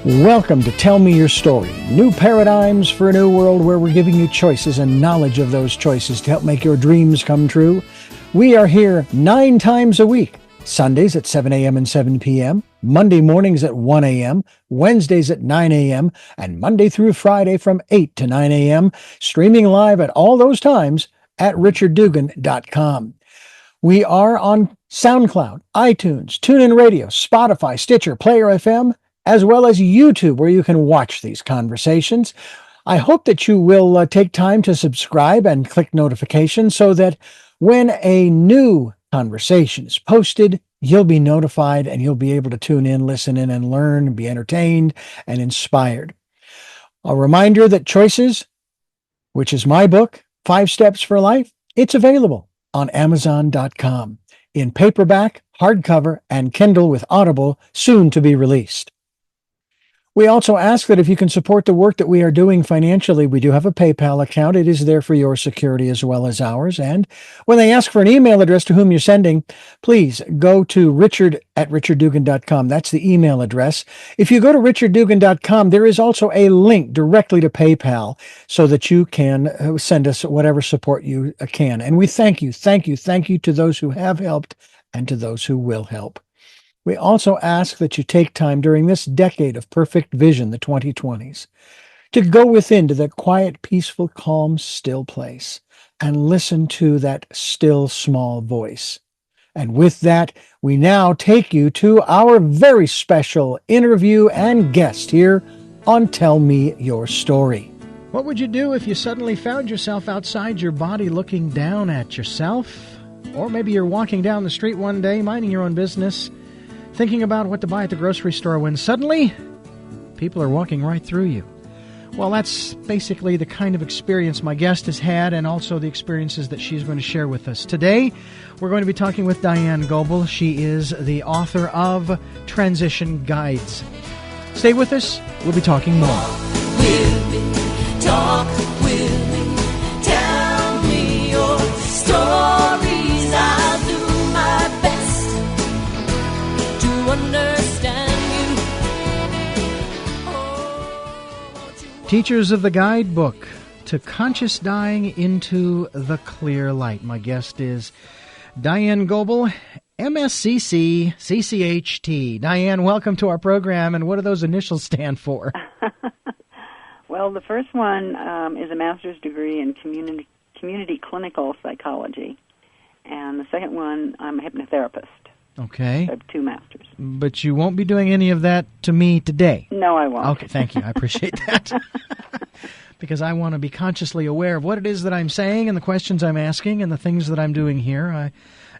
Welcome to Tell Me Your Story. New paradigms for a new world where we're giving you choices and knowledge of those choices to help make your dreams come true. We are here 9 times a week. Sundays at 7 a.m. and 7 p.m., Monday mornings at 1 a.m., Wednesdays at 9 a.m., and Monday through Friday from 8 to 9 a.m., streaming live at all those times at richarddugan.com. We are on SoundCloud, iTunes, TuneIn Radio, Spotify, Stitcher, Player FM, as well as YouTube, where you can watch these conversations. I hope that you will take time to subscribe and click notifications so that when a new conversation is posted, you'll be notified and you'll be able to tune in, listen in, and learn, be entertained and inspired. A reminder that Choices, which is my book, 5 Steps for Life, it's available on Amazon.com in paperback, hardcover, and Kindle with Audible, soon to be released. We also ask that if you can support the work that we are doing financially, we do have a PayPal account. It is there for your security as well as ours. And when they ask for an email address to whom you're sending, please go to richard@richarddugan.com. That's the email address. If you go to richarddugan.com, there is also a link directly to PayPal so that you can send us whatever support you can. And we thank you to those who have helped and to those who will help. We also ask that you take time during this decade of perfect vision, the 2020s, to go within to that quiet, peaceful, calm, still place and listen to that still, small voice. And with that, we now take you to our very special interview and guest here on Tell Me Your Story. What would you do if you suddenly found yourself outside your body looking down at yourself? Or maybe you're walking down the street one day, minding your own business, thinking about what to buy at the grocery store when suddenly people are walking right through you. Well, that's basically the kind of experience my guest has had and also the experiences that she's going to share with us. Today, we're going to be talking with Diane Goble. She is the author of Transition Guides. Stay with us. We'll be talking more. Talk with me, tell me your stories. I'll do my best to understand you. Teachers of the Guidebook to Conscious Dying into the Clear Light. My guest is Diane Goble, MSCC, CCHT. Diane, welcome to our program. And what do those initials stand for? Well, the first one is a master's degree in community clinical psychology. And the second one, I'm a hypnotherapist. Okay. I have 2 masters. But you won't be doing any of that to me today. No, I won't. Okay, thank you. I appreciate that. Because I want to be consciously aware of what it is that I'm saying and the questions I'm asking and the things that I'm doing here. I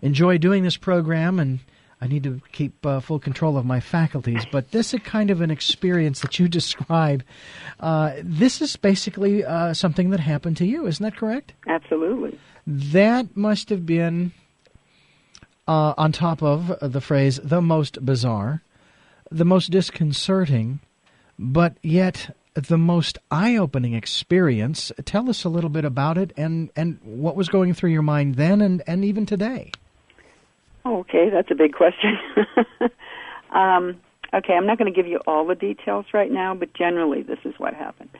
enjoy doing this program, and I need to keep full control of my faculties. But this is kind of an experience that you describe. This is basically something that happened to you. Isn't that correct? Absolutely. That must have been, on top of the phrase, the most bizarre, the most disconcerting, but yet the most eye-opening experience. Tell us a little bit about it and what was going through your mind then and even today. Okay, that's a big question. Okay, I'm not going to give you all the details right now, but generally this is what happened.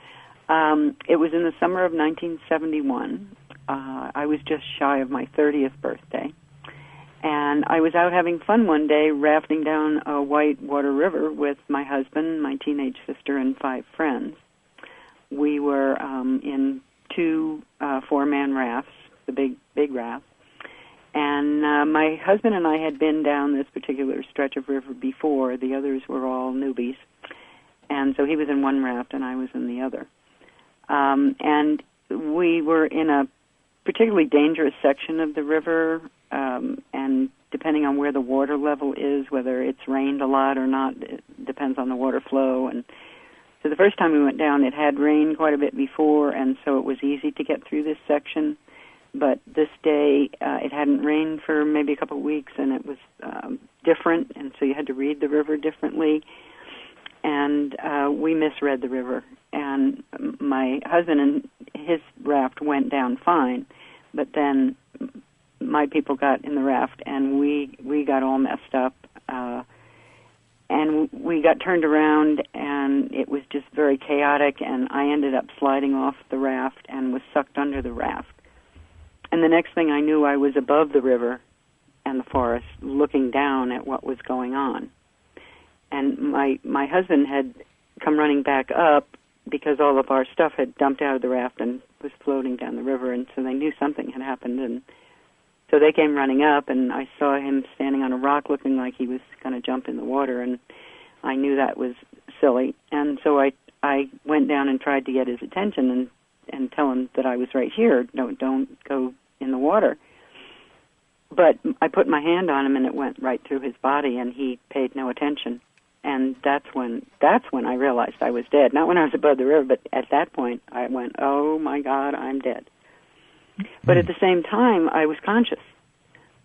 It was in the summer of 1971. I was just shy of my 30th birthday. And I was out having fun one day rafting down a white water river with my husband, my teenage sister, and 5 friends. We were in 2 4-man rafts, the big rafts. And my husband and I had been down this particular stretch of river before. The others were all newbies. And so he was in one raft and I was in the other. And we were in a particularly dangerous section of the river, and depending on where the water level is, whether it's rained a lot or not, it depends on the water flow. And so the first time we went down, it had rained quite a bit before, and so it was easy to get through this section. But this day, it hadn't rained for maybe a couple of weeks, and it was different, and so you had to read the river differently. And we misread the river, and my husband and his raft went down fine, but then my people got in the raft, and we got all messed up. and we got turned around, and it was just very chaotic, and I ended up sliding off the raft and was sucked under the raft. And the next thing I knew, I was above the river and the forest, looking down at what was going on. And my husband had come running back up because all of our stuff had dumped out of the raft and was floating down the river, and so they knew something had happened. And so they came running up, and I saw him standing on a rock looking like he was going to jump in the water, and I knew that was silly. And so I went down and tried to get his attention and tell him that I was right here. No, don't go in the water. But I put my hand on him, and it went right through his body, and he paid no attention. And that's when I realized I was dead. Not when I was above the river, but at that point I went, oh my God, I'm dead. But at the same time, I was conscious.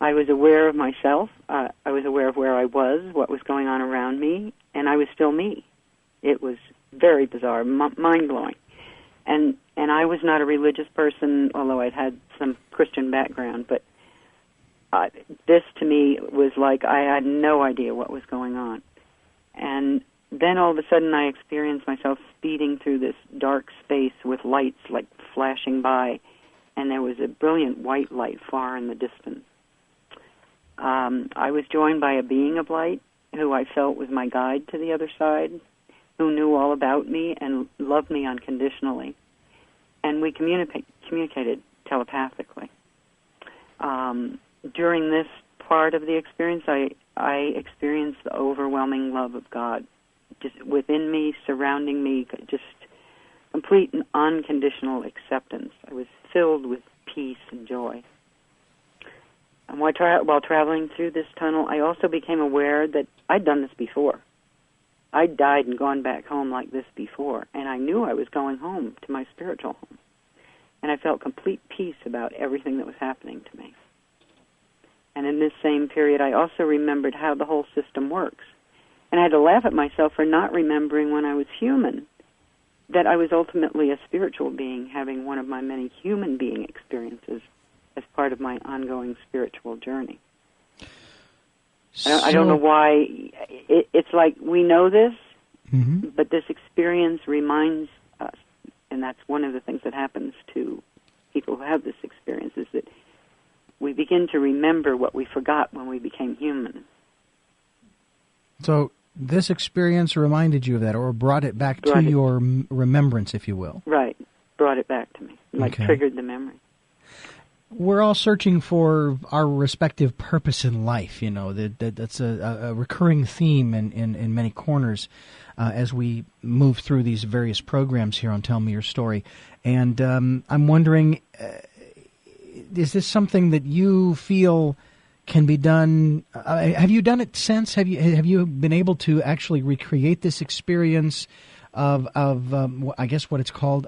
I was aware of myself. I was aware of where I was, what was going on around me, and I was still me. It was very bizarre, mind-blowing. And I was not a religious person, although I'd had some Christian background, but this to me was like I had no idea what was going on. And then all of a sudden I experienced myself speeding through this dark space with lights like flashing by, and there was a brilliant white light far in the distance. I was joined by a being of light who I felt was my guide to the other side, who knew all about me and loved me unconditionally. And we communicated telepathically. During this part of the experience, I experienced the overwhelming love of God just within me, surrounding me, just complete and unconditional acceptance. I was filled with peace and joy. And while traveling through this tunnel, I also became aware that I'd done this before. I'd died and gone back home like this before, and I knew I was going home to my spiritual home. And I felt complete peace about everything that was happening to me. And in this same period, I also remembered how the whole system works. And I had to laugh at myself for not remembering when I was human that I was ultimately a spiritual being having one of my many human being experiences as part of my ongoing spiritual journey. I don't know why. It's like we know this, but this experience reminds us, and that's one of the things that happens to people who have this experience, is that we begin to remember what we forgot when we became human. So this experience reminded you of that, or brought it back to your remembrance, if you will. Right. Brought it back to me, triggered the memory. We're all searching for our respective purpose in life, that's a recurring theme in many corners as we move through these various programs here on Tell Me Your Story. And I'm wondering, is this something that you feel can be done? Have you done it since? Have you been able to actually recreate this experience of I guess what it's called?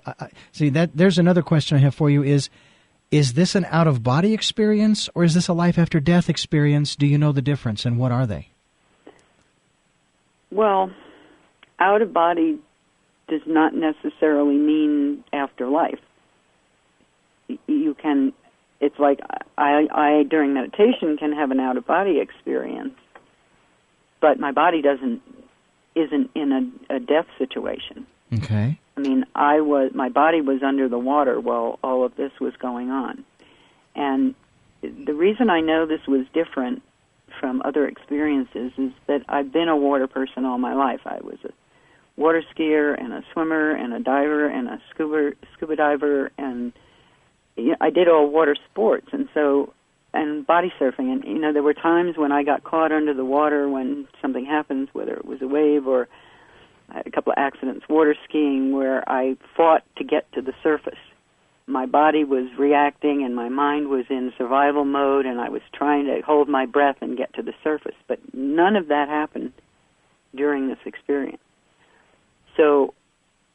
See, there's another question I have for you is this an out-of-body experience, or is this a life-after-death experience? Do you know the difference, and what are they? Well, out-of-body does not necessarily mean afterlife. You can, it's like I during meditation can have an out-of-body experience, but my body isn't in a death situation. Okay. I mean, my body was under the water while all of this was going on. And the reason I know this was different from other experiences is that I've been a water person all my life. I was a water skier and a swimmer and a diver and a scuba diver, and I did all water sports and body surfing. And, there were times when I got caught under the water when something happens, whether it was a wave or I had a couple of accidents water skiing where I fought to get to the surface. My body was reacting and my mind was in survival mode, and I was trying to hold my breath and get to the surface. But none of that happened during this experience. So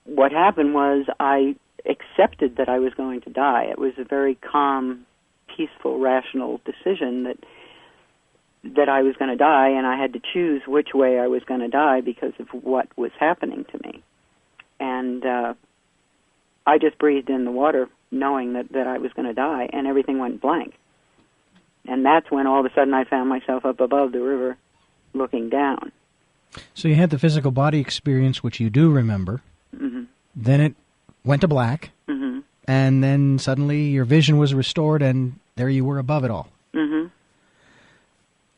what happened was I accepted that I was going to die. It was a very calm, peaceful, rational decision that I was going to die, and I had to choose which way I was going to die because of what was happening to me. And I just breathed in the water knowing that I was going to die, and everything went blank. And that's when all of a sudden I found myself up above the river looking down. So you had the physical body experience, which you do remember. Mm-hmm. Then it went to black. Mm-hmm. And then suddenly your vision was restored, and there you were above it all. Mm-hmm.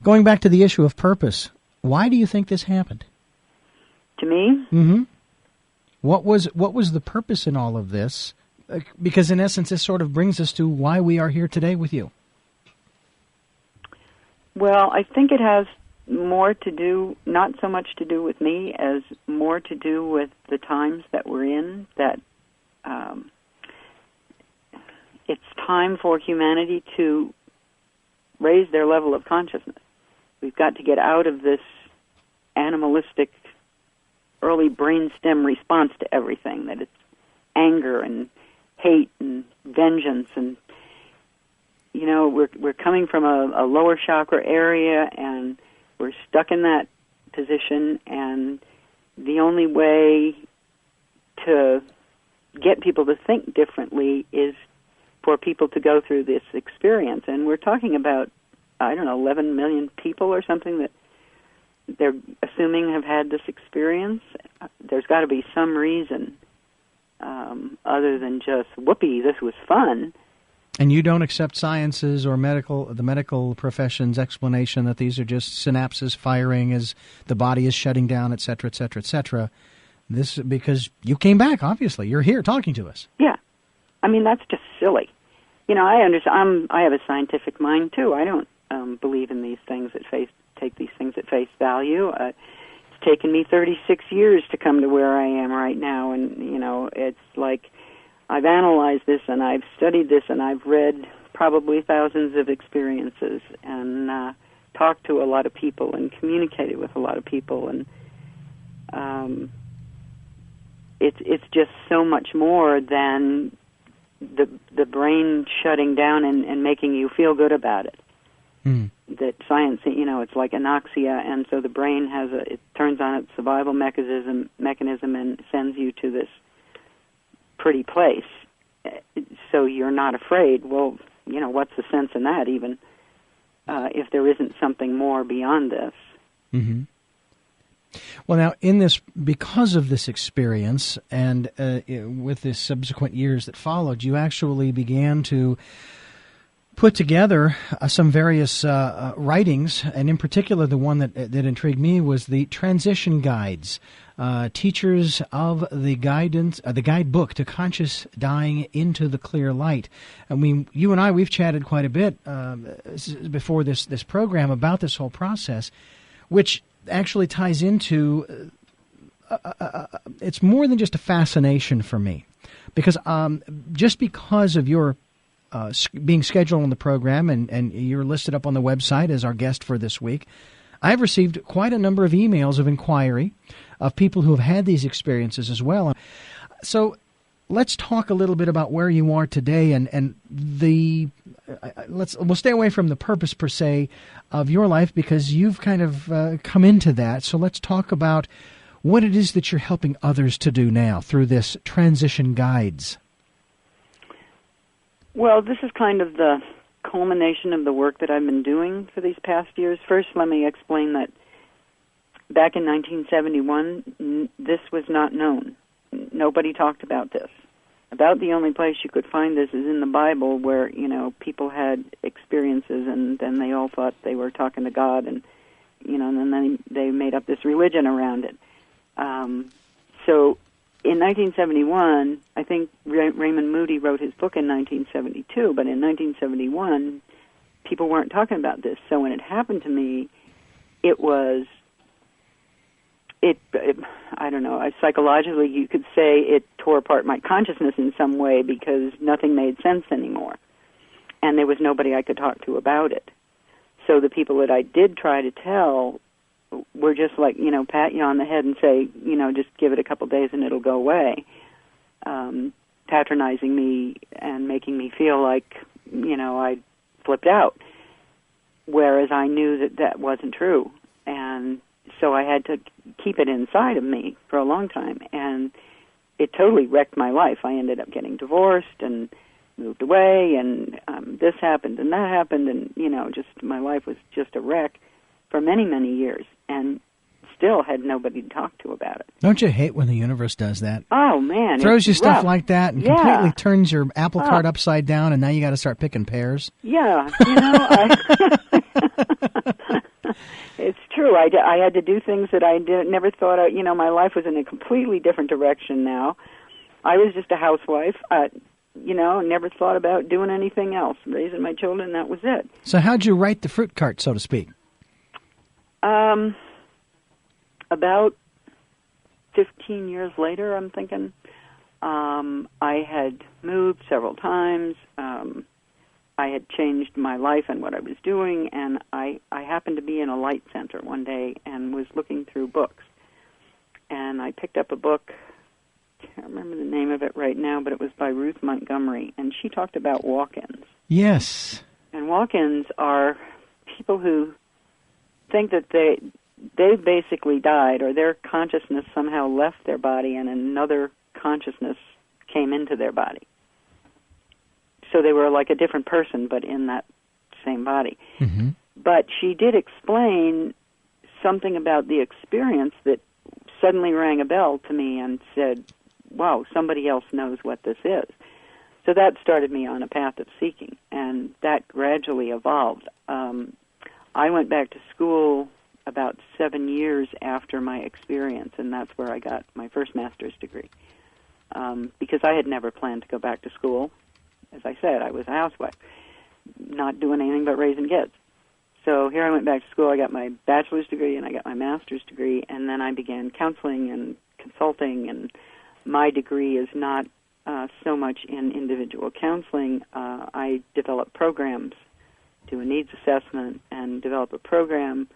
Going back to the issue of purpose, why do you think this happened? To me? Mm-hmm. What was the purpose in all of this? Because in essence, this sort of brings us to why we are here today with you. Well, I think it has more to do, not so much to do with me, as more to do with the times that we're in, that it's time for humanity to raise their level of consciousness. We've got to get out of this animalistic early brainstem response to everything, that it's anger and hate and vengeance, and we're coming from a lower chakra area, and we're stuck in that position, and the only way to get people to think differently is for people to go through this experience. And we're talking about, 11 million people or something that they're assuming have had this experience. There's got to be some reason other than just, whoopee, this was fun. And you don't accept sciences or the medical profession's explanation that these are just synapses firing as the body is shutting down, et cetera, et cetera, et cetera. This because you came back, obviously. You're here talking to us. Yeah. I mean, that's just silly. I understand. I have a scientific mind, too. I don't believe in these things take these things at face value. It's taken me 36 years to come to where I am right now, and, it's like I've analyzed this, and I've studied this, and I've read probably thousands of experiences, and talked to a lot of people, and communicated with a lot of people, and it's just so much more than the brain shutting down and making you feel good about it. Mm. That science, it's like anoxia, and so the brain it turns on its survival mechanism and sends you to this pretty place. So you're not afraid. Well, what's the sense in that even, if there isn't something more beyond this? Mm-hmm. Well, now, because of this experience and with the subsequent years that followed, you actually began to put together some various writings, and in particular, the one that intrigued me was the transition guides, teachers of the guidance, the guidebook to conscious dying into the clear light. I mean, you and I, we've chatted quite a bit before this program about this whole process, which actually ties into it's more than just a fascination for me, because just because of your being scheduled on the program and you're listed up on the website as our guest for this week, I've received quite a number of emails of inquiry of people who have had these experiences as well. So let's talk a little bit about where you are today, and we'll stay away from the purpose per se of your life, because you've kind of come into that. So let's talk about what it is that you're helping others to do now through this transition guides. Well, this is kind of the culmination of the work that I've been doing for these past years. First, let me explain that back in 1971, this was not known. Nobody talked about this. About the only place you could find this is in the Bible, where, people had experiences, and then they all thought they were talking to God, and, and then they made up this religion around it. So in 1971, I think Raymond Moody wrote his book in 1972, but in 1971, people weren't talking about this. So when it happened to me, it was, I don't know, psychologically you could say it tore apart my consciousness in some way, because nothing made sense anymore. And there was nobody I could talk to about it. So the people that I did try to tell were just like, pat you on the head and say, just give it a couple days and it'll go away, patronizing me and making me feel like, I flipped out, whereas I knew that wasn't true. And so I had to keep it inside of me for a long time, and it totally wrecked my life. I ended up getting divorced and moved away, and this happened and that happened, and, just my life was just a wreck for many, many years. And still had nobody to talk to about it. Don't you hate when the universe does that? Oh, man. Throws you it's stuff rough. like that and completely turns your apple cart upside down, and now you got to start picking pears. Yeah, it's true. I had to do things that I never thought of. My life was in a completely different direction now. I was just a housewife, never thought about doing anything else. Raising my children, that was it. So how'd you right the fruit cart, so to speak? About 15 years later, I'm thinking. I had moved several times. I had changed my life and what I was doing, and I happened to be in a light center one day and was looking through books. And I picked up a book, I can't remember the name of it right now, but it was by Ruth Montgomery, and she talked about walk-ins. Yes. And walk-ins are people who think that they've basically died, or their consciousness somehow left their body and another consciousness came into their body. So they were like a different person, but in that same body. Mm-hmm. But she did explain something about the experience that suddenly rang a bell to me and said, wow, somebody else knows what this is. So that started me on a path of seeking, and that gradually evolved. I went back to school about 7 years after my experience, and that's where I got my first master's degree, because I had never planned to go back to school. As I said, I was a housewife, not doing anything but raising kids. So here I went back to school. I got my bachelor's degree and I got my master's degree, and then I began counseling and consulting, and my degree is not so much in individual counseling. I develop programs, do a needs assessment, and develop a program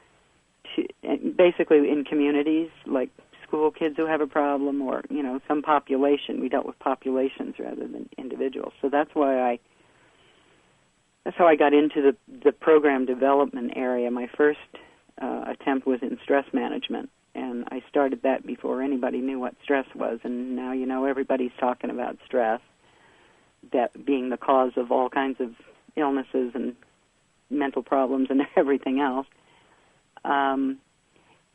basically in communities, like school kids who have a problem, or some population. We dealt with populations rather than individuals. So that's how I got into the program development area. My first attempt was in stress management, and I started that before anybody knew what stress was. And now everybody's talking about stress, that being the cause of all kinds of illnesses and mental problems and everything else.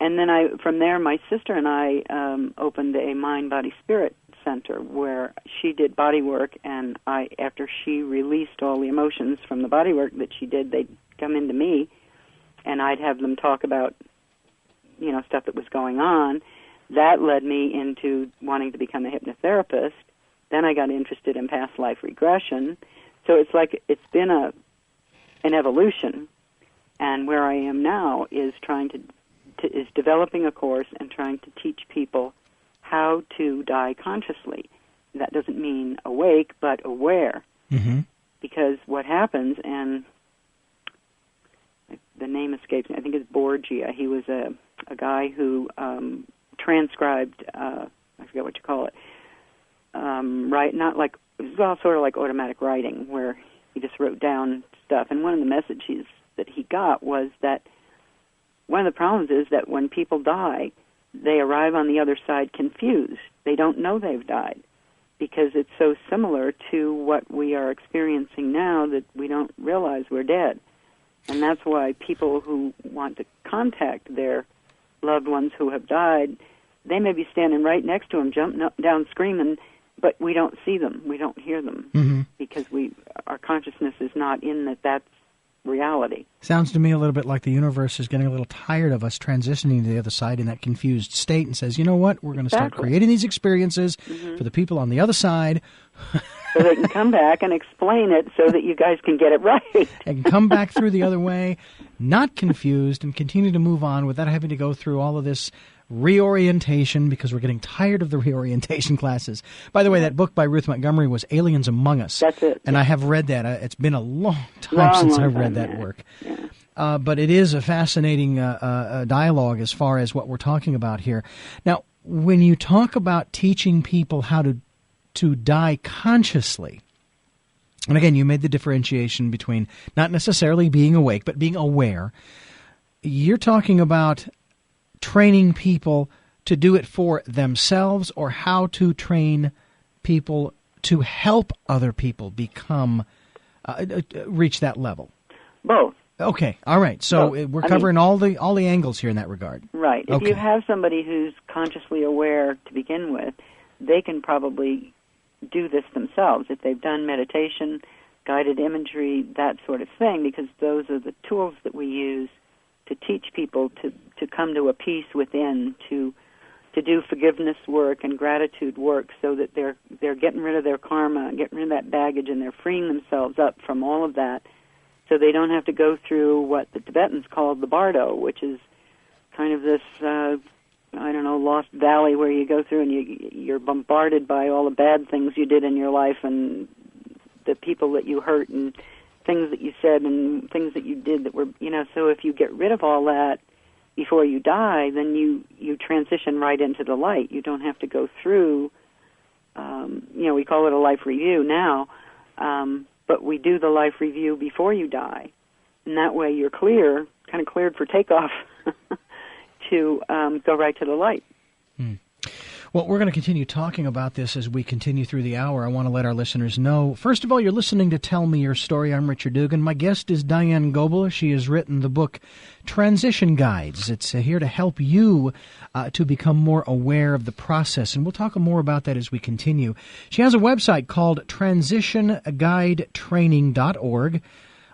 And then from there, my sister and I opened a Mind, Body, Spirit center where she did body work, and after she released all the emotions from the body work that she did, they'd come into me, and I'd have them talk about, stuff that was going on. That led me into wanting to become a hypnotherapist. Then I got interested in past life regression. So it's like it's been an evolution, and where I am now is is developing a course and trying to teach people how to die consciously. That doesn't mean awake, but aware. Mm-hmm. Because what happens, and the name escapes me, I think it's Borgia. He was a guy who transcribed, I forget what you call it, it was all sort of like automatic writing, where he just wrote down stuff. And one of the messages that he got was that one of the problems is that when people die, they arrive on the other side confused. They don't know they've died because it's so similar to what we are experiencing now that we don't realize we're dead. And that's why people who want to contact their loved ones who have died, they may be standing right next to them, jumping up and down screaming, but we don't see them, we don't hear them, mm-hmm. because our consciousness is not in that's reality. Sounds to me a little bit like the universe is getting a little tired of us transitioning to the other side in that confused state and says, you know what, we're going to start creating these experiences for the people on the other side. So they can come back and explain it so that you guys can get it right. And come back through the other way, not confused, and continue to move on without having to go through all of this reorientation, because we're getting tired of the reorientation classes. By the way, that book by Ruth Montgomery was Aliens Among Us. That's it. And I have read that. It's been a long time since I read that work. Yeah. But it is a fascinating dialogue as far as what we're talking about here. Now, when you talk about teaching people how to die consciously, and again, you made the differentiation between not necessarily being awake, but being aware, you're talking about training people to do it for themselves, or how to train people to help other people become reach that level? Both. Okay, all right. So we're covering all the angles here in that regard. Right. If Okay. you have somebody who's consciously aware to begin with, they can probably do this themselves if they've done meditation, guided imagery, that sort of thing, because those are the tools that we use to teach people to come to a peace within, to do forgiveness work and gratitude work, so that they're getting rid of their karma, getting rid of that baggage, and they're freeing themselves up from all of that, so they don't have to go through what the Tibetans called the bardo, which is kind of this lost valley where you go through and you're bombarded by all the bad things you did in your life and the people that you hurt and things that you said and things that you did that were, so if you get rid of all that before you die, then you transition right into the light. You don't have to go through, we call it a life review now, but we do the life review before you die. And that way you're cleared for takeoff to go right to the light. Well, we're going to continue talking about this as we continue through the hour. I want to let our listeners know. First of all, you're listening to Tell Me Your Story. I'm Richard Dugan. My guest is Diane Goble. She has written the book Transition Guides. It's here to help you to become more aware of the process, and we'll talk more about that as we continue. She has a website called transitionguidetraining.org.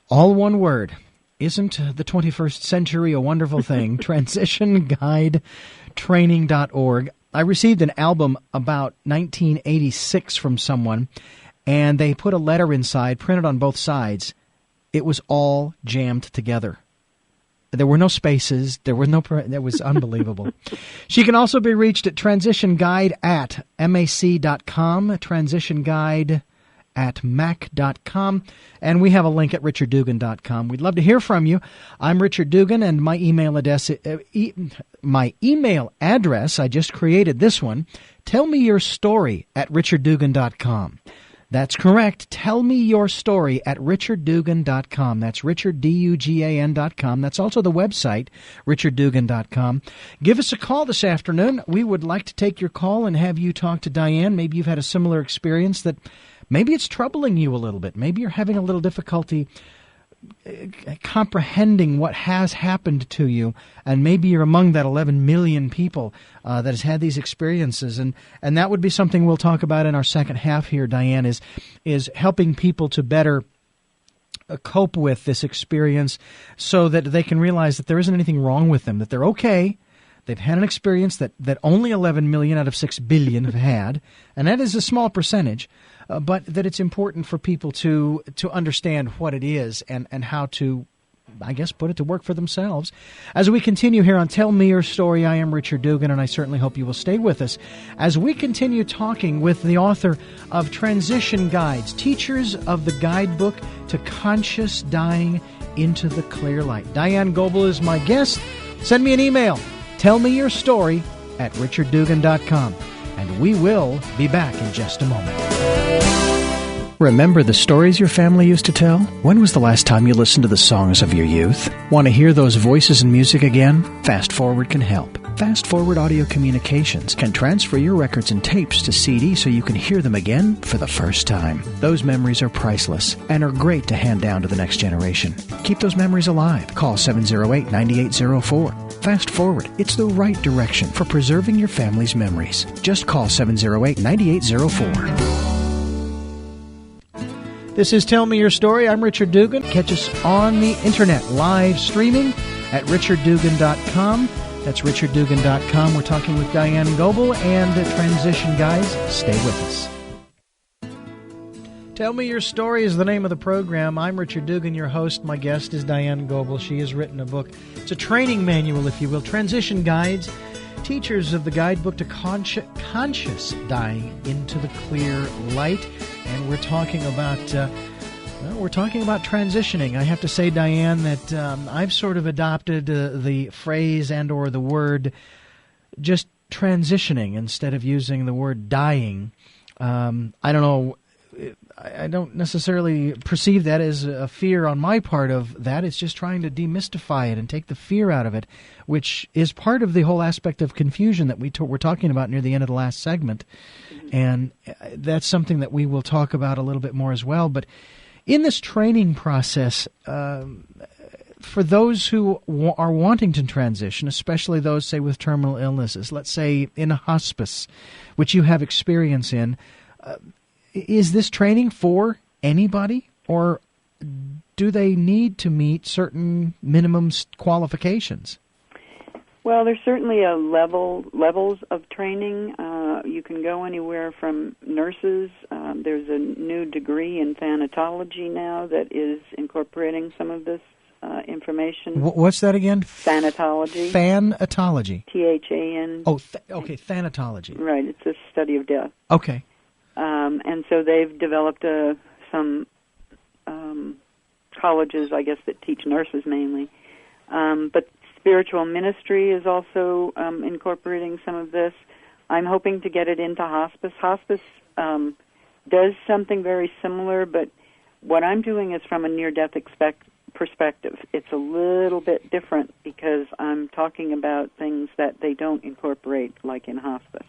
All one word. Isn't the 21st century a wonderful thing? transitionguidetraining.org. I received an album about 1986 from someone, and they put a letter inside, printed on both sides. It was all jammed together. There were no spaces. That was unbelievable. She can also be reached at transitionguide@mac.com, transitionguide@mac.com, and we have a link at richarddugan.com. We'd love to hear from you. I'm Richard Dugan, and my email address, I just created this one, tell me your story at richarddugan.com. That's correct. Tell me your story at richarddugan.com. That's richarddugan.com. That's also the website, richarddugan.com. Give us a call this afternoon. We would like to take your call and have you talk to Diane. Maybe you've had a similar experience that maybe it's troubling you a little bit. Maybe you're having a little difficulty comprehending what has happened to you, and maybe you're among that 11 million people that has had these experiences, and that would be something we'll talk about in our second half here, Diane, is helping people to better cope with this experience so that they can realize that there isn't anything wrong with them, that they're okay. They've had an experience that only 11 million out of 6 billion have had, and that is a small percentage, but that it's important for people to understand what it is and how to, I guess, put it to work for themselves. As we continue here on Tell Me Your Story, I am Richard Dugan, and I certainly hope you will stay with us as we continue talking with the author of Transition Guides, Teachers of the Guidebook to Conscious Dying into the Clear Light. Diane Goble is my guest. Send me an email. Tell me your story at richarddugan.com, and we will be back in just a moment. Remember the stories your family used to tell? When was the last time you listened to the songs of your youth? Want to hear those voices and music again? Fast Forward can help. Fast Forward Audio Communications can transfer your records and tapes to CD so you can hear them again for the first time. Those memories are priceless and are great to hand down to the next generation. Keep those memories alive. Call 708-9804. Fast Forward. It's the right direction for preserving your family's memories. Just call 708-9804. This is Tell Me Your Story. I'm Richard Dugan. Catch us on the internet, live streaming at richarddugan.com. That's richarddugan.com. We're talking with Diane Goble and Transition Guides. Stay with us. Tell Me Your Story is the name of the program. I'm Richard Dugan, your host. My guest is Diane Goble. She has written a book. It's a training manual, if you will, Transition Guides, Teachers of the Guidebook to Conscious Dying into the Clear Light. And we're talking about transitioning. I have to say, Diane, that I've sort of adopted the phrase and or the word just transitioning instead of using the word dying. I don't know. I don't necessarily perceive that as a fear on my part of that. It's just trying to demystify it and take the fear out of it, which is part of the whole aspect of confusion that we're talking about near the end of the last segment. And that's something that we will talk about a little bit more as well. But in this training process, for those who are wanting to transition, especially those, say, with terminal illnesses, let's say in a hospice, which you have experience in, is this training for anybody, or do they need to meet certain minimum qualifications? Well, there's certainly levels of training. You can go anywhere from nurses. There's a new degree in thanatology now that is incorporating some of this information. What's that again? Thanatology. Thanatology. THAN. Oh, okay, thanatology. Right, it's a study of death. Okay. And so they've developed some colleges, I guess, that teach nurses mainly. But spiritual ministry is also incorporating some of this. I'm hoping to get it into hospice. Hospice does something very similar, but what I'm doing is from a near-death perspective. It's a little bit different because I'm talking about things that they don't incorporate like in hospice.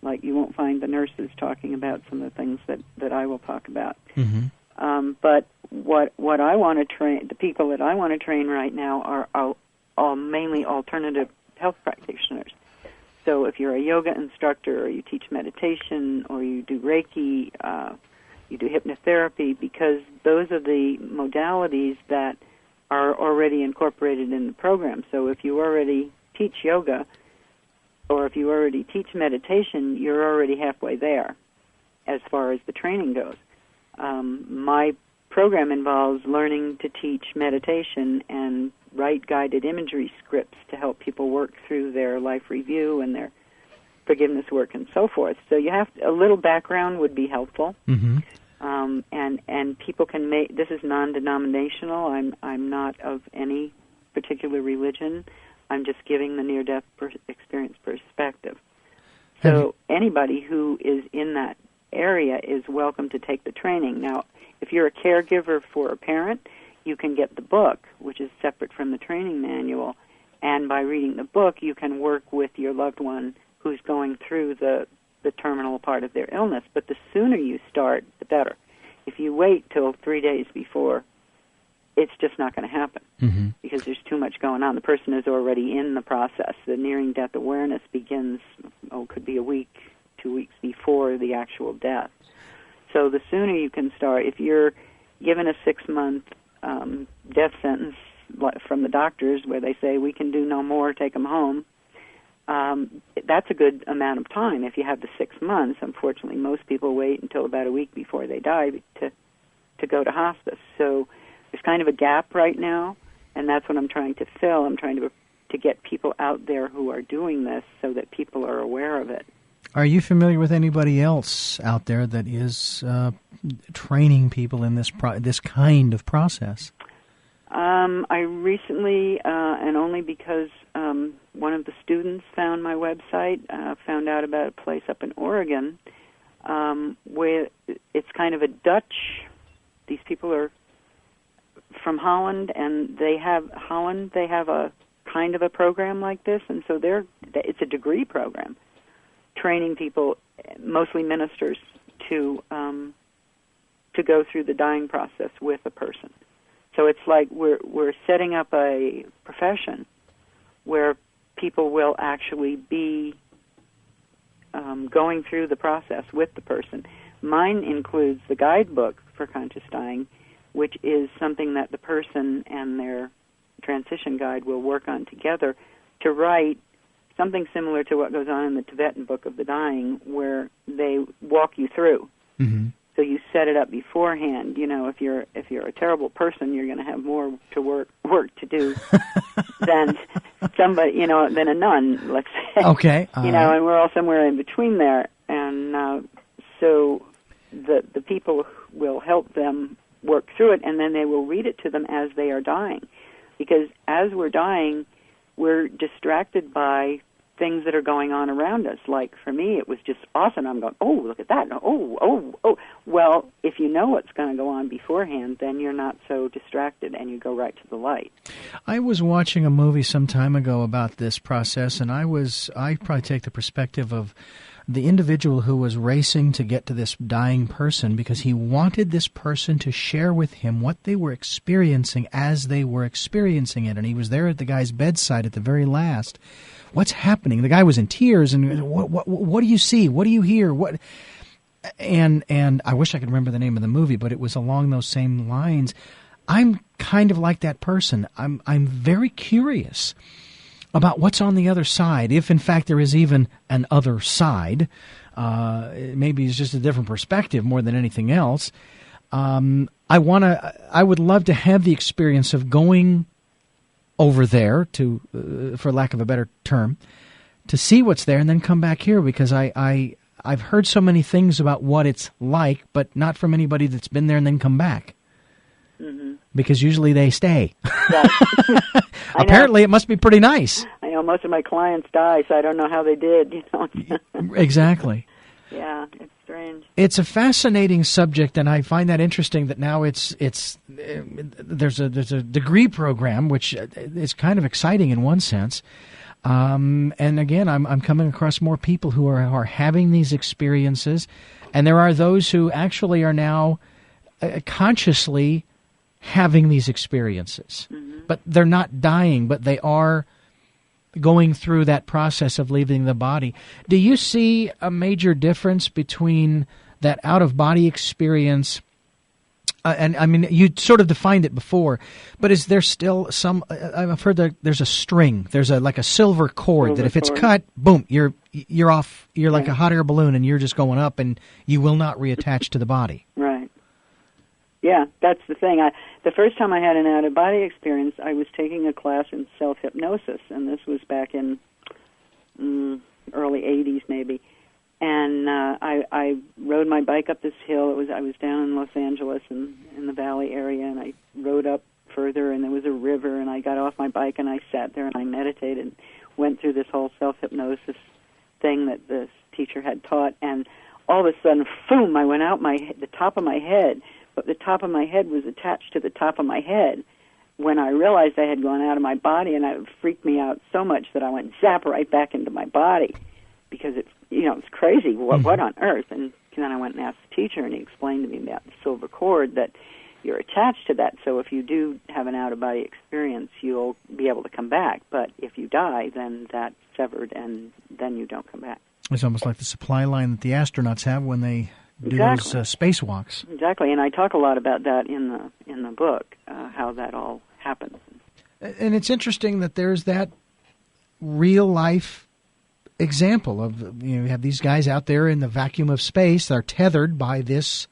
Like you won't find the nurses talking about some of the things that I will talk about. Mm-hmm. But what I want to train, the people that I want to train right now are all mainly alternative health practitioners. So if you're a yoga instructor or you teach meditation or you do Reiki, you do hypnotherapy, because those are the modalities that are already incorporated in the program. So if you already teach yoga or if you already teach meditation, you're already halfway there as far as the training goes. My program involves learning to teach meditation and write guided imagery scripts to help people work through their life review and their forgiveness work and so forth. So you have a little background would be helpful. Mm-hmm. And people can make, this is non-denominational. I'm not of any particular religion. I'm just giving the near-death experience perspective. So anybody who is in that area is welcome to take the training. Now, if you're a caregiver for a parent, you can get the book, which is separate from the training manual, and by reading the book, you can work with your loved one who's going through the terminal part of their illness. But the sooner you start, the better. If you wait till 3 days before, it's just not going to happen because there's too much going on. The person is already in the process. The nearing death awareness begins, could be a week, 2 weeks before the actual death. So the sooner you can start, if you're given a 6-month death sentence from the doctors where they say, we can do no more, take them home, that's a good amount of time. If you have the 6 months, unfortunately, most people wait until about a week before they die to go to hospice. So there's kind of a gap right now, and that's what I'm trying to fill. I'm trying to get people out there who are doing this so that people are aware of it. Are you familiar with anybody else out there that is training people in this kind of process? I recently, and only because one of the students found my website, found out about a place up in Oregon where it's kind of a Dutch. These people are from Holland, and they have a kind of a program like this, and so it's a degree program, training people, mostly ministers, to go through the dying process with a person. So it's like we're setting up a profession where people will actually be going through the process with the person. Mine includes the guidebook for conscious dying, which is something that the person and their transition guide will work on together to write something similar to what goes on in the Tibetan Book of the Dying, where they walk you through. Mm-hmm. So you set it up beforehand. You know, if you're a terrible person, you're going to have more work to do than somebody, than a nun, let's say. Okay. And we're all somewhere in between there. And so the people will help them work through it, and then they will read it to them as they are dying. Because as we're dying, we're distracted by things that are going on around us. Like, for me, it was just awesome. I'm going, oh, look at that. Oh. Well, if you know what's going to go on beforehand, then you're not so distracted, and you go right to the light. I was watching a movie some time ago about this process, and I probably take the perspective of the individual who was racing to get to this dying person because he wanted this person to share with him what they were experiencing as they were experiencing it. And he was there at the guy's bedside at the very last. What's happening? The guy was in tears. And what do you see? What do you hear? What? And I wish I could remember the name of the movie, but it was along those same lines. I'm kind of like that person. I'm very curious about what's on the other side, if in fact there is even an other side. Maybe it's just a different perspective more than anything else. I would love to have the experience of going over there to, for lack of a better term, to see what's there and then come back here, because I've heard so many things about what it's like, but not from anybody that's been there and then come back. Mm-hmm. Because usually they stay. Right. Apparently, it must be pretty nice. I know most of my clients die, so I don't know how they did. You know. Exactly. Yeah, it's strange. It's a fascinating subject, and I find that interesting that now there's a degree program, which is kind of exciting in one sense. And again, I'm coming across more people who are having these experiences, and there are those who actually are now consciously having these experiences. Mm-hmm. But they're not dying, but they are going through that process of leaving the body. Do you see a major difference between that out-of-body experience, and I mean, you sort of defined it before, but is there still some, I've heard that there's a string, there's like a silver cord, that if it's cut, boom, you're off, you're like a hot air balloon, and you're just going up, and you will not reattach to the body. Right. Yeah, that's the thing. The first time I had an out-of-body experience, I was taking a class in self-hypnosis, and this was back in early 80s maybe. And I rode my bike up this hill. I was down in Los Angeles in the Valley area, and I rode up further, and there was a river, and I got off my bike, and I sat there, and I meditated, and went through this whole self-hypnosis thing that the teacher had taught, and all of a sudden, boom, I went out the top of my head, but the top of my head was attached to the top of my head. When I realized I had gone out of my body, and it freaked me out so much that I went zap right back into my body, because it's crazy. What on earth? And then I went and asked the teacher, and he explained to me about the silver cord, that you're attached to that. So if you do have an out-of-body experience, you'll be able to come back. But if you die, then that's severed, and then you don't come back. It's almost like the supply line that the astronauts have when they do those spacewalks. Exactly, and I talk a lot about that in the book, how that all happens. And it's interesting that there's that real-life example of, you have these guys out there in the vacuum of space that are tethered by this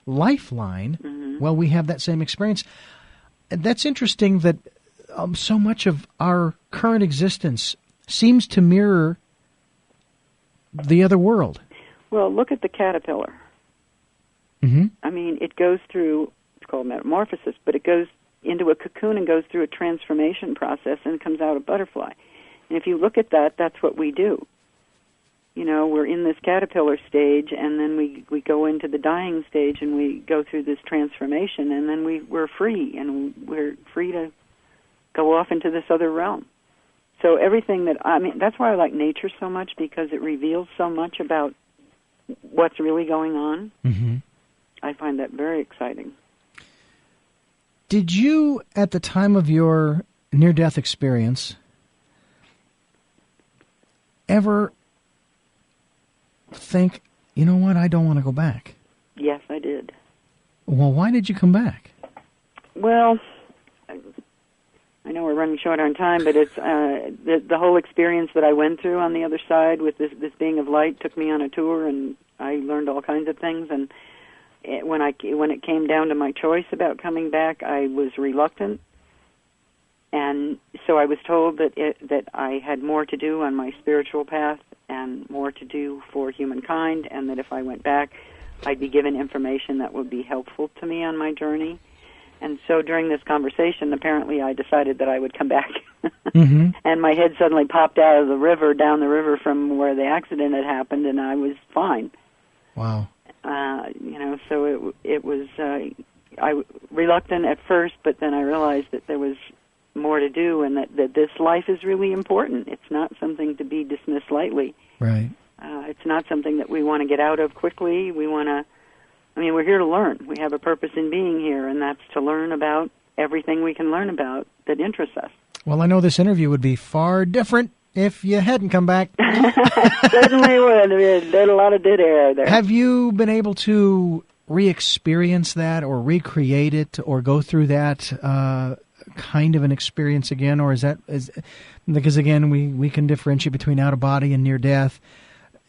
lifeline. Mm-hmm. Well, we have that same experience. And that's interesting that so much of our current existence seems to mirror the other world. Well, look at the caterpillar. Mm-hmm. I mean, it goes through, it's called metamorphosis, but it goes into a cocoon and goes through a transformation process and comes out a butterfly. And if you look at that, that's what we do. We're in this caterpillar stage, and then we go into the dying stage, and we go through this transformation, and then we're free, and we're free to go off into this other realm. So everything that's why I like nature so much, because it reveals so much about what's really going on. Mm-hmm. I find that very exciting. Did you, at the time of your near-death experience, ever think, you know what, I don't want to go back? Yes, I did. Well, why did you come back? Well, I know we're running short on time, but it's the whole experience that I went through on the other side with this being of light took me on a tour, and I learned all kinds of things. And when it came down to my choice about coming back, I was reluctant, and so I was told that I had more to do on my spiritual path and more to do for humankind, and that if I went back, I'd be given information that would be helpful to me on my journey. And so during this conversation, apparently I decided that I would come back. Mm-hmm. And my head suddenly popped out of the river, down the river from where the accident had happened, and I was fine. Wow. So it was I reluctant at first, but then I realized that there was more to do, and that this life is really important. It's not something to be dismissed lightly. Right. It's not something that we want to get out of quickly. We're here to learn. We have a purpose in being here, and that's to learn about everything we can learn about that interests us. Well, I know this interview would be far different if you hadn't come back. Certainly would. There's a lot of dead air there. Have you been able to re-experience that or recreate it or go through that kind of an experience again? Or because, again, we can differentiate between out-of-body and near-death.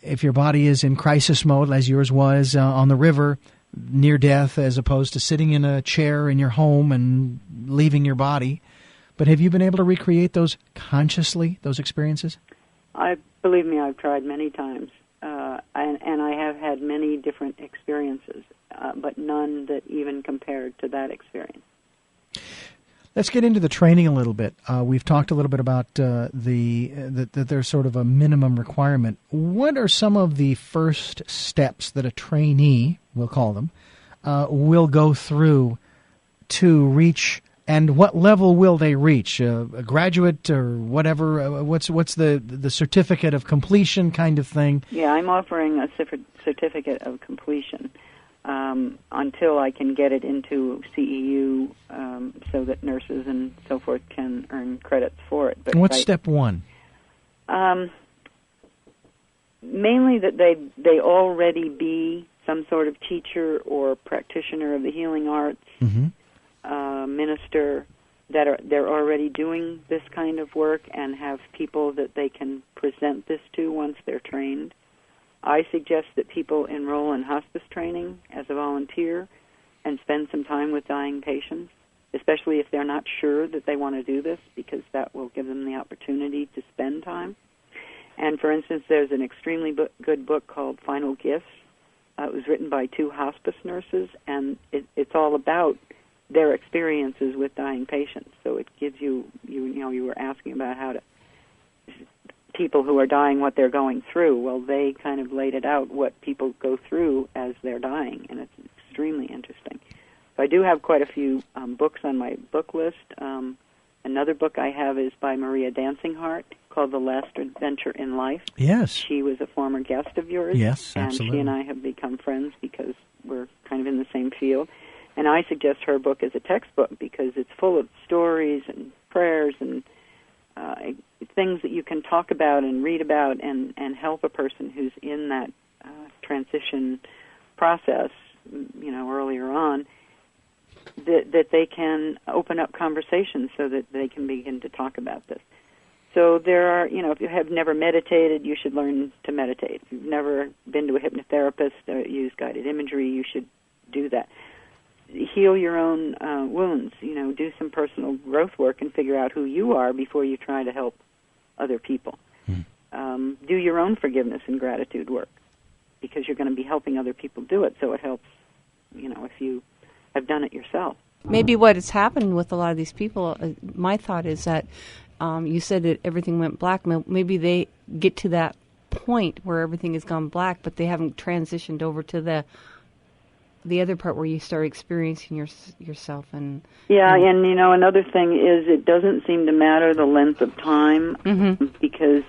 If your body is in crisis mode, as yours was on the river, near death, as opposed to sitting in a chair in your home and leaving your body. But have you been able to recreate those consciously, those experiences? Believe me, I've tried many times, and I have had many different experiences, but none that even compared to that experience. Let's get into the training a little bit. We've talked a little bit about that there's sort of a minimum requirement. What are some of the first steps that a trainee, we'll call them, will go through to reach, and what level will they reach? A graduate or whatever? What's the certificate of completion kind of thing? Yeah, I'm offering a certificate of completion until I can get it into CEU so that nurses and so forth can earn credits for it. But what's step one? Mainly that they already be some sort of teacher or practitioner of the healing arts, minister, they're already doing this kind of work and have people that they can present this to once they're trained. I suggest that people enroll in hospice training as a volunteer and spend some time with dying patients, especially if they're not sure that they want to do this, because that will give them the opportunity to spend time. And, for instance, there's an extremely good book called Final Gifts. It was written by 2 hospice nurses, and it's all about their experiences with dying patients. So it gives you were asking about how to people who are dying, what they're going through. Well, they kind of laid it out, what people go through as they're dying, and it's extremely interesting. So I do have quite a few books on my book list. Another book I have is by Maria Dancingheart called The Last Adventure in Life. Yes. She was a former guest of yours. Yes, absolutely. And she and I have become friends because we're kind of in the same field. And I suggest her book as a textbook because it's full of stories and prayers and things that you can talk about and read about and help a person who's in that transition process, earlier on, that they can open up conversations so that they can begin to talk about this. So there are, if you have never meditated, you should learn to meditate. If you've never been to a hypnotherapist or used guided imagery, you should do that. Heal your own wounds, do some personal growth work and figure out who you are before you try to help other people. Do your own forgiveness and gratitude work because you're going to be helping other people do it, so it helps, if you have done it yourself. Maybe what has happened with a lot of these people, my thought is that you said that everything went black. Maybe they get to that point where everything has gone black, but they haven't transitioned over to the other part where you start experiencing yourself. And another thing is it doesn't seem to matter the length of time because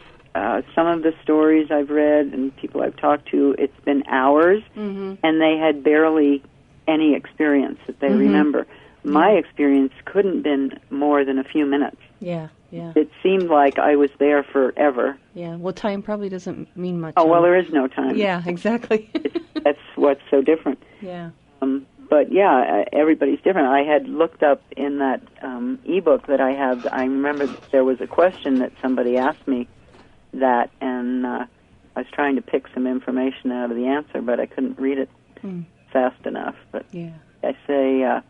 some of the stories I've read and people I've talked to, it's been hours and they had barely any experience that they remember. My experience couldn't have been more than a few minutes. Yeah. It seemed like I was there forever. Yeah, well, time probably doesn't mean much. Oh, well, there is no time. Yeah, exactly. That's what's so different. Yeah. But, everybody's different. I had looked up in that e-book that I have, I remember there was a question that somebody asked me that, and I was trying to pick some information out of the answer, but I couldn't read it fast enough. But I say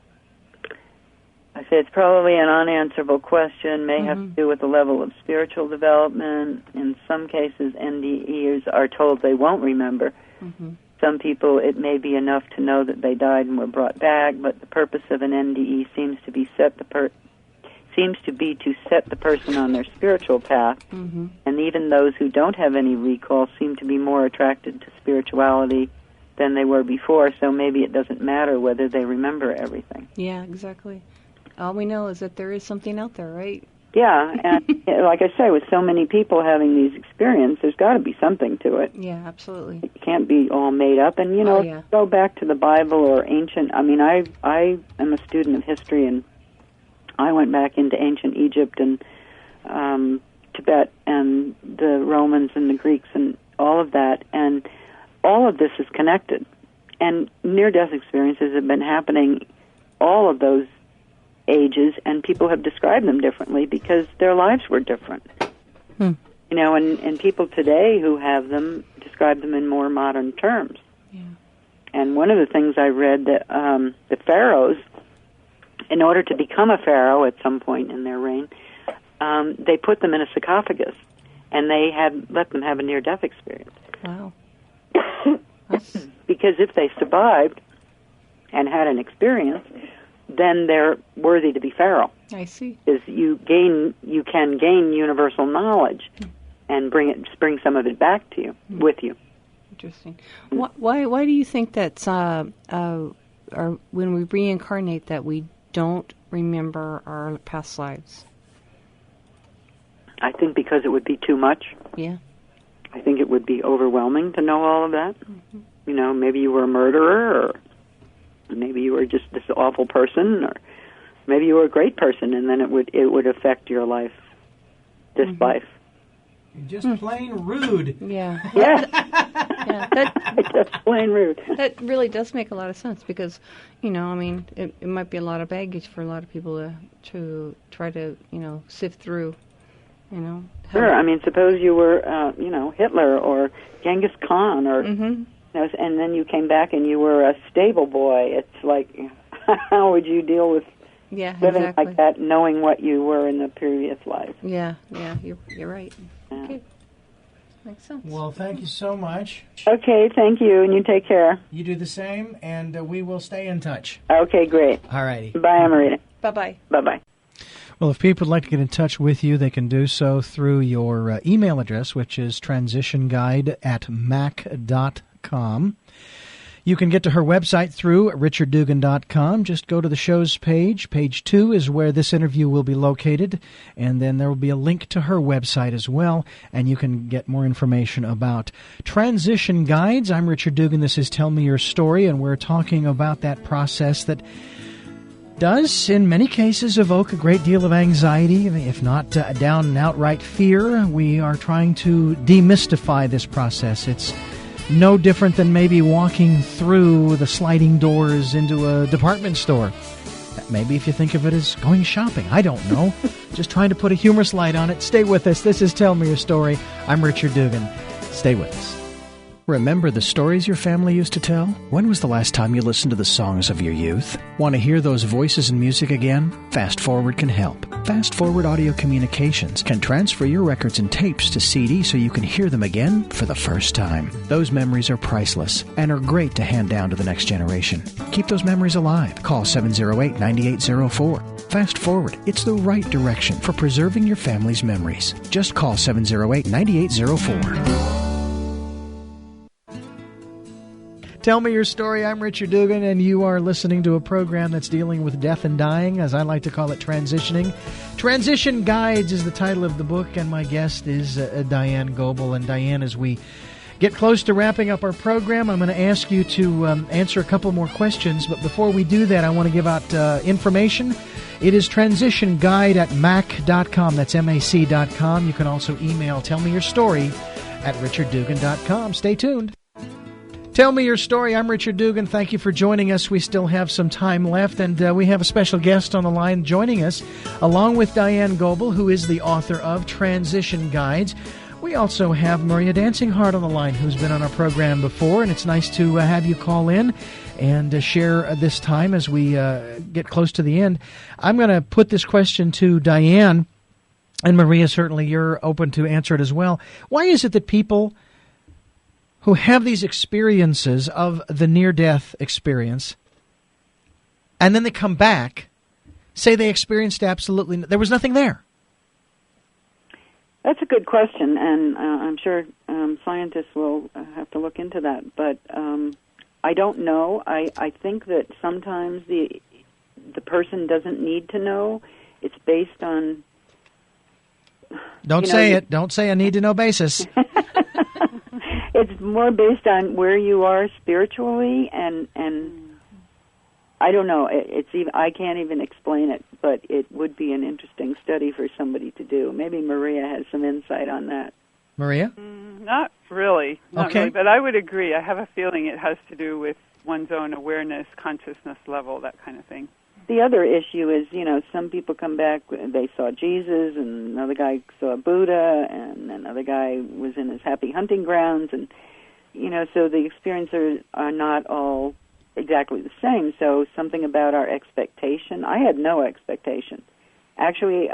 it's probably an unanswerable question, may have to do with the level of spiritual development. In some cases, NDEs are told they won't remember. Some people, it may be enough to know that they died and were brought back, but the purpose of an NDE seems to be to set the person on their spiritual path. And even those who don't have any recall seem to be more attracted to spirituality than they were before, so maybe it doesn't matter whether they remember everything. Yeah, exactly. All we know is that there is something out there, right? Yeah, and like I say, with so many people having these experiences, there's got to be something to it. Yeah, absolutely. It can't be all made up. And, Oh, yeah. go back to the Bible or ancient, I mean, I am a student of history, and I went back into ancient Egypt and Tibet and the Romans and the Greeks and all of that, and all of this is connected. And near-death experiences have been happening all of those ages, and people have described them differently because their lives were different. And people today who have them describe them in more modern terms. Yeah. And one of the things I read that the pharaohs, in order to become a pharaoh at some point in their reign, they put them in a sarcophagus, and they let them have a near-death experience. Wow. Because if they survived and had an experience, then they're worthy to be pharaoh. I see. Because you can gain universal knowledge and bring some of it back to you, with you. Interesting. Why do you think that's when we reincarnate that we don't remember our past lives? I think because it would be too much. Yeah. I think it would be overwhelming to know all of that. Maybe you were a murderer, or maybe you were just this awful person, or maybe you were a great person, and then it would affect your life, this life. Just plain rude. Yeah. Yeah. Yeah. Just plain rude. That really does make a lot of sense because, it might be a lot of baggage for a lot of people to try to, sift through, Sure. I mean, suppose you were, Hitler or Genghis Khan, or, and then you came back and you were a stable boy. It's like, how would you deal with living exactly. like that, knowing what you were in the previous life? Yeah, you're right. Yeah. Okay. Makes sense. Well, thank you so much. Okay, thank you, and you take care. You do the same, and we will stay in touch. Okay, great. All righty. Bye, Amarita. Bye-bye. Bye-bye. Well, if people would like to get in touch with you, they can do so through your email address, which is transitionguide@mac.com. You can get to her website through richarddugan.com. Just go to the show's page. Page 2 is where this interview will be located, and then there will be a link to her website as well, and you can get more information about transition guides. I'm Richard Dugan. This is Tell Me Your Story, and we're talking about that process that does, in many cases, evoke a great deal of anxiety, if not down and outright fear. We are trying to demystify this process. It's no different than maybe walking through the sliding doors into a department store. Maybe if you think of it as going shopping. I don't know. Just trying to put a humorous light on it. Stay with us. This is Tell Me Your Story. I'm Richard Dugan. Stay with us. Remember the stories your family used to tell? When was the last time you listened to the songs of your youth? Want to hear those voices and music again? Fast Forward can help. Fast Forward Audio Communications can transfer your records and tapes to CD so you can hear them again for the first time. Those memories are priceless and are great to hand down to the next generation. Keep those memories alive. Call 708-9804. Fast Forward, it's the right direction for preserving your family's memories. Just call 708-9804. Tell Me Your Story. I'm Richard Dugan, and you are listening to a program that's dealing with death and dying, as I like to call it, transitioning. Transition Guides is the title of the book, and my guest is Diane Goble. And Diane, as we get close to wrapping up our program, I'm going to ask you to answer a couple more questions. But before we do that, I want to give out information. It is transitionguide@mac.com. That's MAC.com. You can also email Tell Me Your Story at richarddugan.com. Stay tuned. Tell Me Your Story. I'm Richard Dugan. Thank you for joining us. We still have some time left, and we have a special guest on the line joining us, along with Diane Goble, who is the author of Transition Guides. We also have Maria Dancingheart on the line, who's been on our program before, and it's nice to have you call in and share this time as we get close to the end. I'm going to put this question to Diane, and Maria, certainly you're open to answer it as well. Why is it that people who have these experiences of the near-death experience, and then they come back, say they experienced there was nothing there? That's a good question, and I'm sure scientists will have to look into that. But I don't know. I think that sometimes the person doesn't need to know. It's based on Don't say it. Don't say a need-to-know basis. It's more based on where you are spiritually, and I don't know. It's even, I can't even explain it, but it would be an interesting study for somebody to do. Maybe Maria has some insight on that. Maria? Not really. Not really, but I would agree. I have a feeling it has to do with one's own awareness, consciousness level, that kind of thing. The other issue is, some people come back, they saw Jesus, and another guy saw Buddha, and another guy was in his happy hunting grounds, and, so the experiences are not all exactly the same. So something about our expectation. I had no expectation. Actually,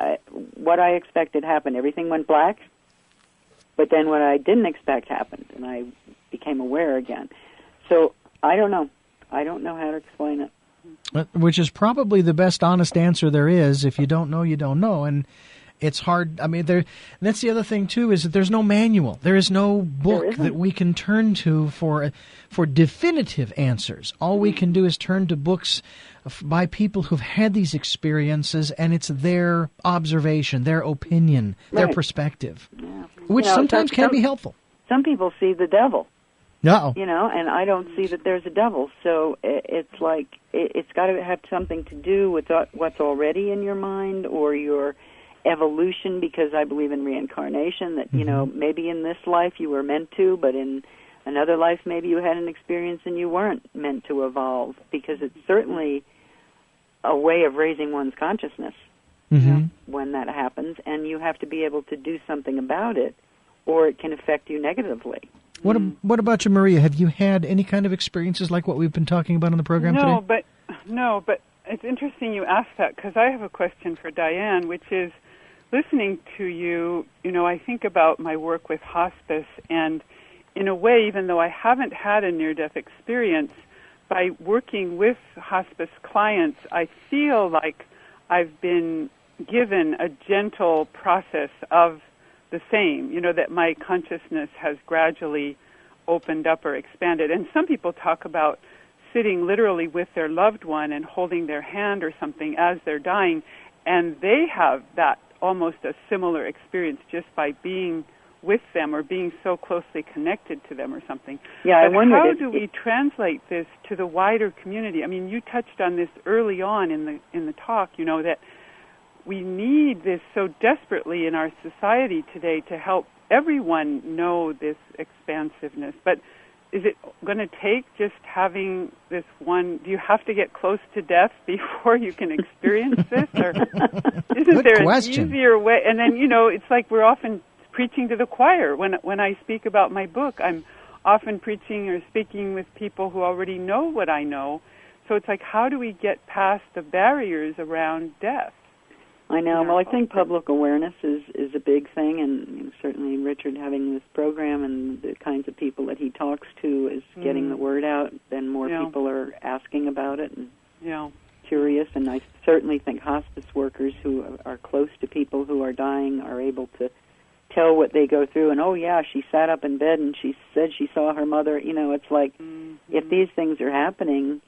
what I expected happened. Everything went black, but then what I didn't expect happened, and I became aware again. So I don't know. I don't know how to explain it. Which is probably the best honest answer there is. If you don't know, you don't know. And it's hard. I mean, that's the other thing, too, is that there's no manual. There is no book that we can turn to for definitive answers. All we can do is turn to books by people who've had these experiences, and it's their observation, their opinion, their perspective, which sometimes can be helpful. Some people see the devil. No. And I don't see that there's a devil. So it's like it's got to have something to do with what's already in your mind or your evolution, because I believe in reincarnation, that, maybe in this life you were meant to, but in another life maybe you had an experience and you weren't meant to evolve, because it's certainly a way of raising one's consciousness when that happens, and you have to be able to do something about it, or it can affect you negatively. What about you, Maria? Have you had any kind of experiences like what we've been talking about on the program today? No, but it's interesting you asked that, because I have a question for Diane, which is, listening to you, I think about my work with hospice, and in a way, even though I haven't had a near-death experience, by working with hospice clients, I feel like I've been given a gentle process of the same, that my consciousness has gradually opened up or expanded. And some people talk about sitting literally with their loved one and holding their hand or something as they're dying, and they have that almost a similar experience just by being with them or being so closely connected to them or something. Yeah, but how do we translate this to the wider community? I mean, you touched on this early on in the talk, that we need this so desperately in our society today to help everyone know this expansiveness. But is it going to take just having this one? Do you have to get close to death before you can experience this? Or isn't there an easier way? And then, it's like we're often preaching to the choir. When I speak about my book, I'm often preaching or speaking with people who already know what I know. So it's like, how do we get past the barriers around death? I know. Well, I think public awareness is a big thing, and certainly Richard having this program and the kinds of people that he talks to is getting the word out. Then more people are asking about it and curious. And I certainly think hospice workers who are close to people who are dying are able to tell what they go through. And, she sat up in bed and she said she saw her mother. It's like if these things are happening,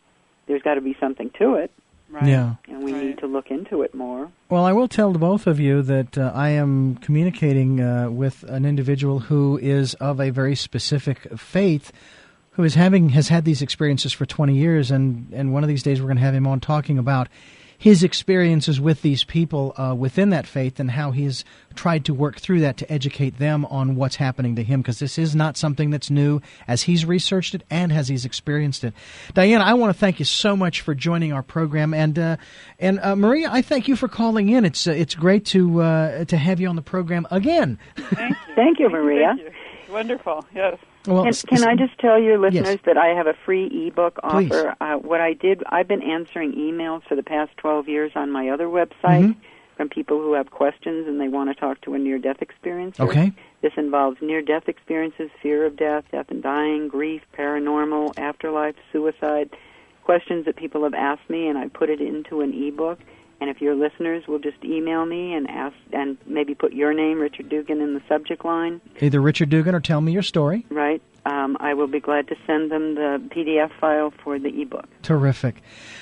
there's got to be something to it. Right. Yeah. And we need to look into it more. Well, I will tell the both of you that I am communicating with an individual who is of a very specific faith, who has had these experiences for 20 years, and one of these days we're going to have him on talking about his experiences with these people within that faith and how he's tried to work through that to educate them on what's happening to him, because this is not something that's new as he's researched it and as he's experienced it. Diane, I want to thank you so much for joining our program, and Maria, I thank you for calling in. It's great to have you on the program again. Thank you. Thank you, Maria. Thank you. Wonderful. Yes. Well, can I just tell your listeners that I have a free ebook Please. offer? What I did, I've been answering emails for the past 12 years on my other website from people who have questions and they want to talk to a near-death experiencer. Okay. This involves near-death experiences, fear of death, death and dying, grief, paranormal, afterlife, suicide, questions that people have asked me, and I put it into an ebook. And if your listeners will just email me and ask, and maybe put your name, Richard Dugan, in the subject line. Either Richard Dugan or Tell Me Your Story. Right. I will be glad to send them the PDF file for the ebook. Terrific.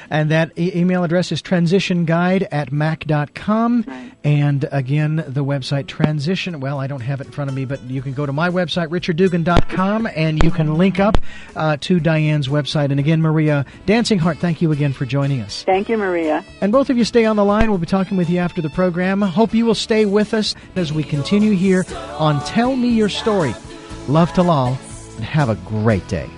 And that email address is transitionguide@mac.com. Right. And again, the website transition, well, I don't have it in front of me, but you can go to my website, richarddugan.com, and you can link up to Diane's website. And again, Maria Dancingheart, thank you again for joining us. Thank you, Maria. And both of you stay on the line. We'll be talking with you after the program. Hope you will stay with us as we continue here on Tell Me Your Story. Love to all, and have a great day.